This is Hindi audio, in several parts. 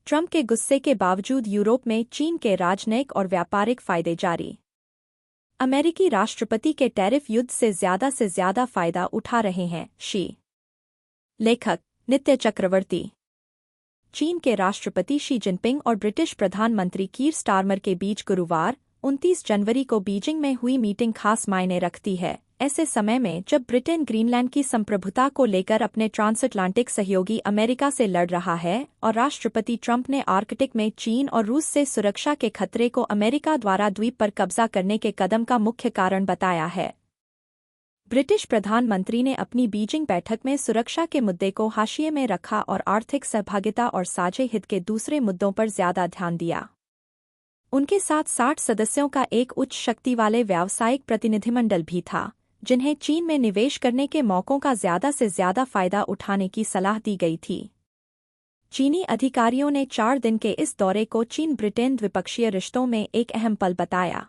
ट्रंप के गुस्से के बावजूद यूरोप में चीन के राजनयिक और व्यापारिक फायदे जारी। अमेरिकी राष्ट्रपति के टैरिफ युद्ध से ज्यादा फायदा उठा रहे हैं शी। लेखक नित्य चक्रवर्ती। चीन के राष्ट्रपति शी जिनपिंग और ब्रिटिश प्रधानमंत्री कीर स्टारमर के बीच गुरुवार 29 जनवरी को बीजिंग में हुई मीटिंग खास मायने रखती है, ऐसे समय में जब ब्रिटेन ग्रीनलैंड की संप्रभुता को लेकर अपने ट्रांसअटलांटिक सहयोगी अमेरिका से लड़ रहा है और राष्ट्रपति ट्रंप ने आर्कटिक में चीन और रूस से सुरक्षा के खतरे को अमेरिका द्वारा द्वीप पर कब्जा करने के कदम का मुख्य कारण बताया है। ब्रिटिश प्रधानमंत्री ने अपनी बीजिंग बैठक में सुरक्षा के मुद्दे को हाशिए में रखा और आर्थिक सहभागिता और साझे हित के दूसरे मुद्दों पर ज्यादा ध्यान दिया। उनके साथ 60 सदस्यों का एक उच्च शक्ति वाले व्यावसायिक प्रतिनिधिमंडल भी था, जिन्हें चीन में निवेश करने के मौकों का ज्यादा से ज्यादा फायदा उठाने की सलाह दी गई थी। चीनी अधिकारियों ने 4 दिन के इस दौरे को चीन ब्रिटेन द्विपक्षीय रिश्तों में एक अहम पल बताया।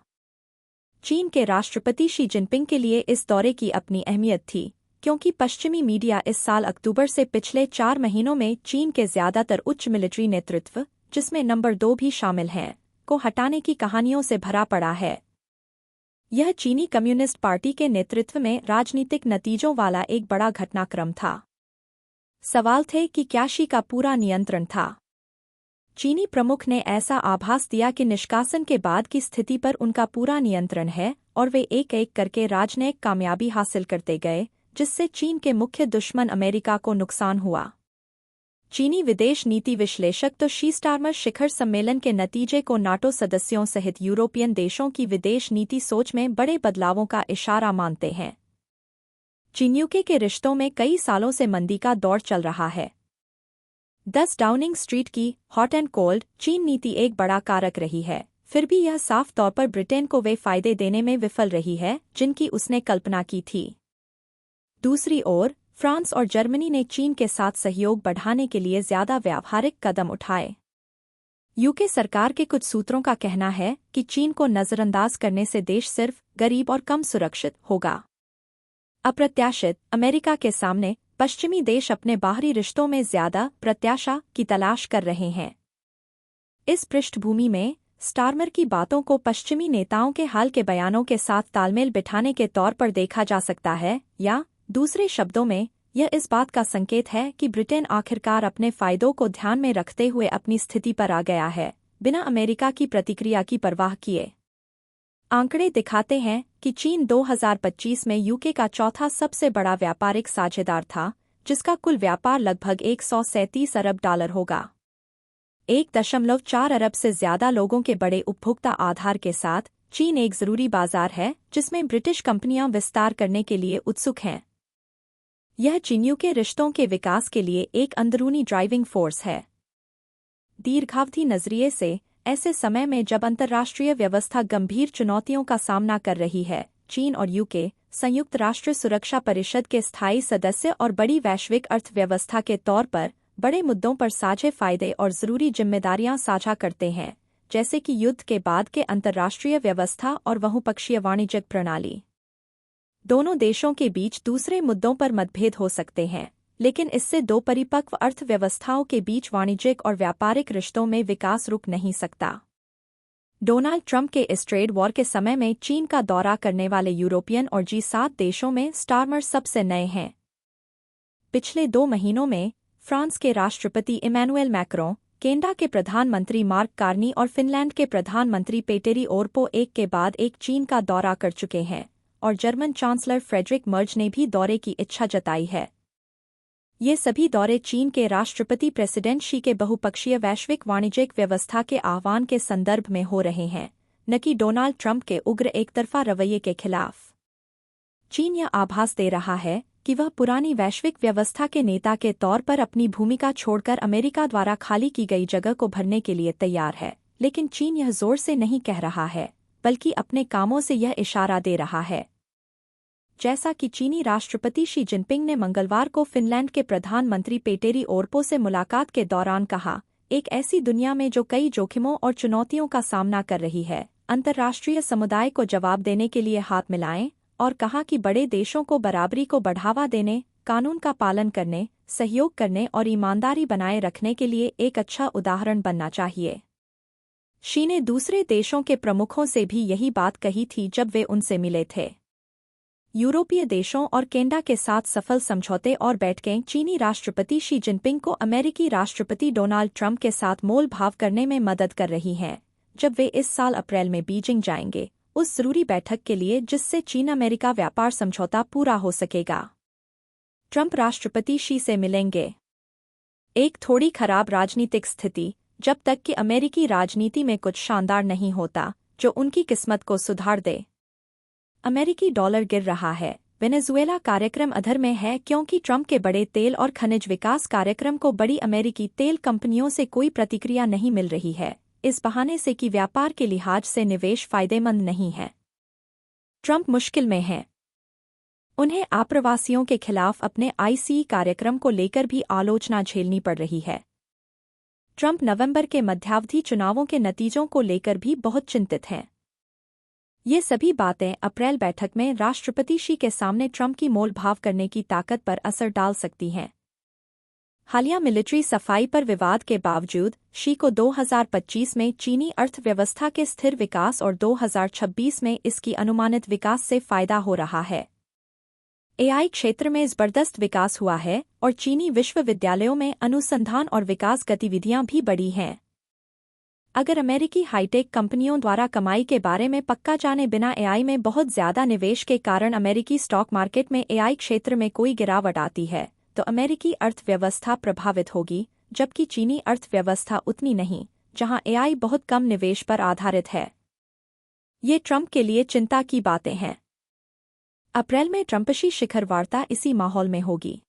चीन के राष्ट्रपति शी जिनपिंग के लिए इस दौरे की अपनी अहमियत थी, क्योंकि पश्चिमी मीडिया इस साल अक्टूबर से पिछले 4 महीनों में चीन के ज्यादातर उच्च मिलिट्री नेतृत्व, जिसमें नंबर 2 भी शामिल हैं, को हटाने की कहानियों से भरा पड़ा है। यह चीनी कम्युनिस्ट पार्टी के नेतृत्व में राजनीतिक नतीजों वाला एक बड़ा घटनाक्रम था। सवाल थे कि क्या शी का पूरा नियंत्रण था। चीनी प्रमुख ने ऐसा आभास दिया कि निष्कासन के बाद की स्थिति पर उनका पूरा नियंत्रण है और वे एक-एक करके राजनयिक कामयाबी हासिल करते गए, जिससे चीन के मुख्य दुश्मन अमेरिका को नुकसान हुआ। चीनी विदेश नीति विश्लेषक तो शी स्टारमर शिखर सम्मेलन के नतीजे को नाटो सदस्यों सहित यूरोपियन देशों की विदेश नीति सोच में बड़े बदलावों का इशारा मानते हैं। चीन-यूके के रिश्तों में कई सालों से मंदी का दौर चल रहा है। 10 डाउनिंग स्ट्रीट की हॉट एंड कोल्ड चीन नीति एक बड़ा कारक रही है, फिर भी यह साफ तौर पर ब्रिटेन को वे फायदे देने में विफल रही है जिनकी उसने कल्पना की थी। दूसरी ओर फ्रांस और जर्मनी ने चीन के साथ सहयोग बढ़ाने के लिए ज्यादा व्यावहारिक कदम उठाए। यूके सरकार के कुछ सूत्रों का कहना है कि चीन को नजरअंदाज करने से देश सिर्फ गरीब और कम सुरक्षित होगा। अप्रत्याशित अमेरिका के सामने पश्चिमी देश अपने बाहरी रिश्तों में ज्यादा प्रत्याशा की तलाश कर रहे हैं। इस पृष्ठभूमि में स्टारमर की बातों को पश्चिमी नेताओं के हाल के बयानों के साथ तालमेल बिठाने के तौर पर देखा जा सकता है, या दूसरे शब्दों में यह इस बात का संकेत है कि ब्रिटेन आखिरकार अपने फायदों को ध्यान में रखते हुए अपनी स्थिति पर आ गया है, बिना अमेरिका की प्रतिक्रिया की परवाह किए। आंकड़े दिखाते हैं कि चीन 2025 में यूके का चौथा सबसे बड़ा व्यापारिक साझेदार था, जिसका कुल व्यापार लगभग $137 अरब होगा। 1.4 अरब से ज्यादा लोगों के बड़े उपभोक्ता आधार के साथ चीन एक जरूरी बाजार है जिसमें ब्रिटिश कंपनियां विस्तार करने के लिए उत्सुक हैं। यह चीन-यूके रिश्तों के विकास के लिए एक अंदरूनी ड्राइविंग फोर्स है। दीर्घावधि नजरिए से ऐसे समय में जब अंतर्राष्ट्रीय व्यवस्था गंभीर चुनौतियों का सामना कर रही है, चीन और यूके संयुक्त राष्ट्र सुरक्षा परिषद के स्थायी सदस्य और बड़ी वैश्विक अर्थव्यवस्था के तौर पर बड़े मुद्दों पर साझे फायदे और जरूरी जिम्मेदारियां साझा करते हैं, जैसे कि युद्ध के बाद के अंतर्राष्ट्रीय व्यवस्था और बहुपक्षीय वाणिज्यिक प्रणाली। दोनों देशों के बीच दूसरे मुद्दों पर मतभेद हो सकते हैं, लेकिन इससे दो परिपक्व अर्थव्यवस्थाओं के बीच वाणिज्यिक और व्यापारिक रिश्तों में विकास रुक नहीं सकता। डोनाल्ड ट्रंप के इस ट्रेड वॉर के समय में चीन का दौरा करने वाले यूरोपियन और G7 देशों में स्टारमर सबसे नए हैं। पिछले 2 महीनों में फ्रांस के राष्ट्रपति इमैनुएल मैक्रों, कनाडा के प्रधानमंत्री मार्क कार्नी और फिनलैंड के प्रधानमंत्री पेटेरी ओरपो एक के बाद एक चीन का दौरा कर चुके हैं, और जर्मन चांसलर फ्रेडरिक मर्ज ने भी दौरे की इच्छा जताई है। ये सभी दौरे चीन के राष्ट्रपति प्रेसिडेंट शी के बहुपक्षीय वैश्विक वाणिज्यिक व्यवस्था के आह्वान के संदर्भ में हो रहे हैं, न कि डोनाल्ड ट्रंप के उग्र एकतरफा रवैये के खिलाफ। चीन यह आभास दे रहा है कि वह पुरानी वैश्विक व्यवस्था के नेता के तौर पर अपनी भूमिका छोड़कर अमेरिका द्वारा खाली की गई जगह को भरने के लिए तैयार है, लेकिन चीन यह जोर से नहीं कह रहा है, बल्कि अपने कामों से यह इशारा दे रहा है। जैसा कि चीनी राष्ट्रपति शी जिनपिंग ने मंगलवार को फिनलैंड के प्रधानमंत्री पेटेरी ओरपो से मुलाकात के दौरान कहा एक ऐसी दुनिया में जो कई जोखिमों और चुनौतियों का सामना कर रही है, अंतर्राष्ट्रीय समुदाय को जवाब देने के लिए हाथ मिलाएं और कहा कि बड़े देशों को बराबरी को बढ़ावा देने, कानून का पालन करने, सहयोग करने और ईमानदारी बनाए रखने के लिए एक अच्छा उदाहरण बनना चाहिए। शी ने दूसरे देशों के प्रमुखों से भी यही बात कही थी जब वे उनसे मिले थे। यूरोपीय देशों और कनाडा के साथ सफल समझौते और बैठकें चीनी राष्ट्रपति शी जिनपिंग को अमेरिकी राष्ट्रपति डोनाल्ड ट्रंप के साथ मोल भाव करने में मदद कर रही हैं, जब वे इस साल अप्रैल में बीजिंग जाएंगे, उस जरूरी बैठक के लिए जिससे चीन अमेरिका व्यापार समझौता पूरा हो सकेगा। ट्रंप राष्ट्रपति शी से मिलेंगे। एक थोड़ी खराब राजनीतिक स्थिति, जब तक कि अमेरिकी राजनीति में कुछ शानदार नहीं होता जो उनकी किस्मत को सुधार दे। अमेरिकी डॉलर गिर रहा है। वेनेजुएला कार्यक्रम अधर में है क्योंकि ट्रंप के बड़े तेल और खनिज विकास कार्यक्रम को बड़ी अमेरिकी तेल कंपनियों से कोई प्रतिक्रिया नहीं मिल रही है, इस बहाने से कि व्यापार के लिहाज से निवेश फायदेमंद नहीं है। ट्रंप मुश्किल में हैं। उन्हें आप्रवासियों के खिलाफ अपने आईसीई कार्यक्रम को लेकर भी आलोचना झेलनी पड़ रही है। ट्रंप नवंबर के मध्यावधि चुनावों के नतीजों को लेकर भी बहुत चिंतित हैं। ये सभी बातें अप्रैल बैठक में राष्ट्रपति शी के सामने ट्रंप की मोल भाव करने की ताकत पर असर डाल सकती हैं। हालिया मिलिट्री सफाई पर विवाद के बावजूद शी को 2025 में चीनी अर्थव्यवस्था के स्थिर विकास और 2026 में इसकी अनुमानित विकास से फायदा हो रहा है। एआई क्षेत्र में जबरदस्त विकास हुआ है और चीनी विश्वविद्यालयों में अनुसंधान और विकास गतिविधियां भी बढ़ी हैं। अगर अमेरिकी हाईटेक कंपनियों द्वारा कमाई के बारे में पक्का जाने बिना एआई में बहुत ज्यादा निवेश के कारण अमेरिकी स्टॉक मार्केट में एआई क्षेत्र में कोई गिरावट आती है, तो अमेरिकी अर्थव्यवस्था प्रभावित होगी, जबकि चीनी अर्थव्यवस्था उतनी नहीं, जहां एआई बहुत कम निवेश पर आधारित है। ये ट्रंप के लिए चिंता की बातें हैं। अप्रैल में ट्रंप शी शिखर वार्ता इसी माहौल में होगी।